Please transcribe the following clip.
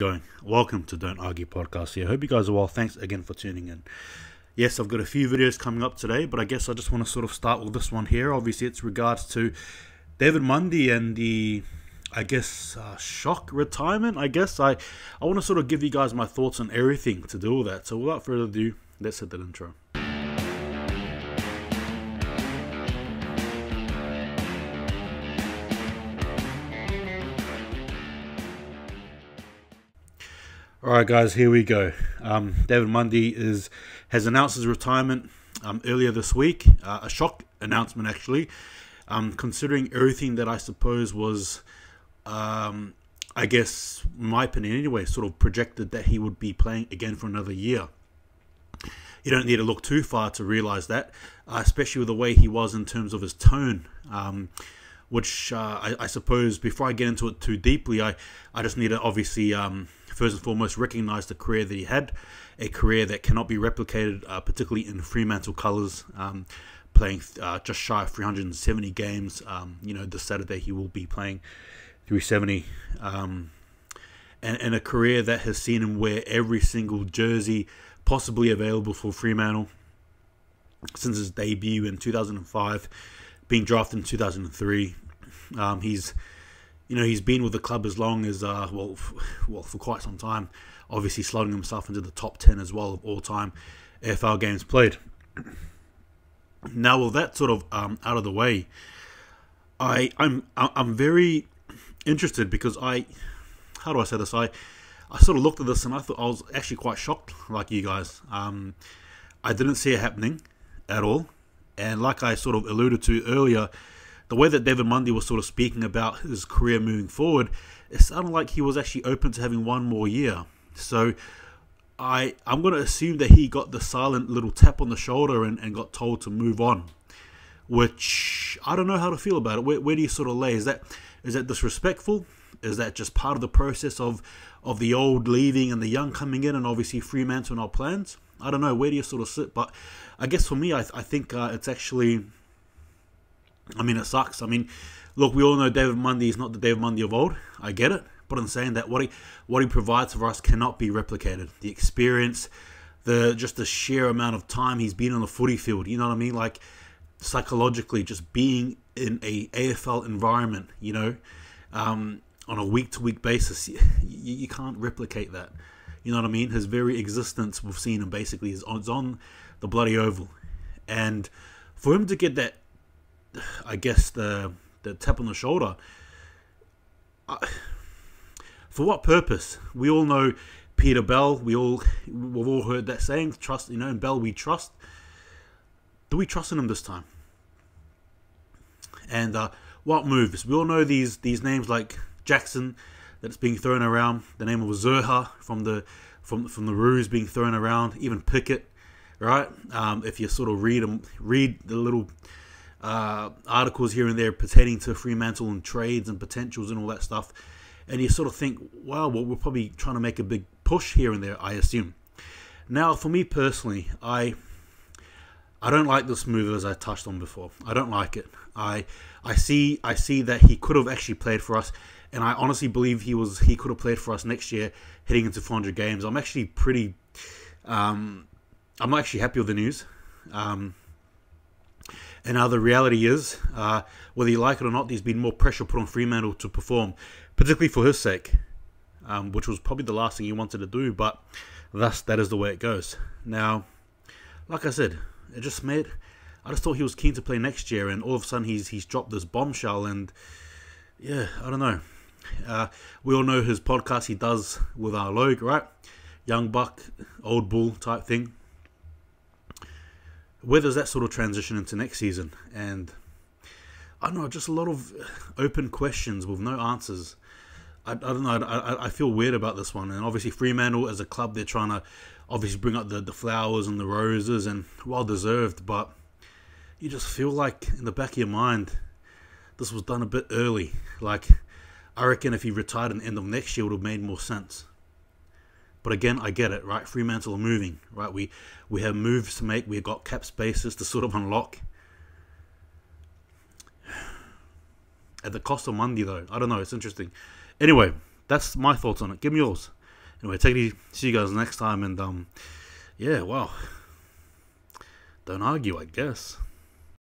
Going. Welcome to Don't Argue Podcast here. Hope you guys are well. Thanks again for tuning in. Yes, I've got a few videos coming up today, but I guess I just want to sort of start with this one here. Obviously, it's regards to David Mundy and the, shock retirement, I guess. I want to sort of give you guys my thoughts on everything to do with that. So without further ado, let's hit that intro. Alright guys, here we go. David Mundy has announced his retirement earlier this week. A shock announcement actually, considering everything that I suppose was, in my opinion anyway, sort of projected that he would be playing again for another year. You don't need to look too far to realise that, especially with the way he was in terms of his tone. Which I suppose, before I get into it too deeply, I just need to obviously first and foremost recognise the career that he had, a career that cannot be replicated, particularly in Fremantle colours, playing just shy of 370 games. This Saturday he will be playing 370, and a career that has seen him wear every single jersey possibly available for Fremantle since his debut in 2005, being drafted in 2003. He's been with the club as long as for quite some time. Obviously, slotting himself into the top 10 as well of all time AFL games played. Now, with that sort of out of the way, I'm very interested because how do I say this? I sort of looked at this and I thought I was actually quite shocked, like you guys. I didn't see it happening at all, and like I sort of alluded to earlier, the way that David Mundy was sort of speaking about his career moving forward, it sounded like he was actually open to having one more year. So I'm going to assume that he got the silent little tap on the shoulder and got told to move on, which I don't know how to feel about it. Where do you sort of lay? Is that disrespectful? Is that just part of the process of the old leaving and the young coming in, and obviously Fremantle in our plans? I don't know. Where do you sort of sit? But I guess for me, I think it's actually... it sucks. Look, we all know David Mundy is not the David Mundy of old. I get it. But I'm saying that what he provides for us cannot be replicated. The experience, the sheer amount of time he's been on the footy field, you know what I mean? Like, psychologically, just being in a AFL environment, on a week-to-week basis, you can't replicate that. You know what I mean? His very existence, we've seen him basically, is on the bloody oval. And for him to get that, I guess, the tap on the shoulder, for what purpose? We all know Peter Bell. We've all heard that saying, trust, in Bell we trust. Do we trust in him this time? And what moves? We all know these names like Jackson that's being thrown around. The name of Zurha from the Roos being thrown around. Even Pickett, right? If you sort of read the little articles here and there pertaining to Fremantle and trades and potentials and all that stuff, and you sort of think, wow, well, we're probably trying to make a big push here and there, I assume. Now, for me personally, I don't like this move, as I touched on before. I don't like it. I see that he could have actually played for us, and I honestly believe he could have played for us next year, heading into 400 games. I'm actually I'm actually happy with the news. And now the reality is, whether you like it or not, there's been more pressure put on Fremantle to perform, particularly for his sake, which was probably the last thing he wanted to do, but that is the way it goes. Now, like I said, I just thought he was keen to play next year, and all of a sudden he's dropped this bombshell, and yeah, I don't know. We all know his podcast he does with our Logue, right? Young Buck, Old Bull type thing. Where does that sort of transition into next season? And I don't know, just a lot of open questions with no answers. I don't know, I feel weird about this one. And obviously Fremantle as a club, they're trying to obviously bring up the flowers and the roses, and well deserved, but you just feel like in the back of your mind, this was done a bit early. Like, I reckon if he retired at the end of next year, it would have made more sense. But again, I get it, right? Fremantle are moving, right? We have moves to make. We've got cap spaces to sort of unlock. At the cost of Mundy, though. I don't know. It's interesting. Anyway, that's my thoughts on it. Give me yours. Anyway, take it easy. See you guys next time. And yeah, well, don't argue, I guess.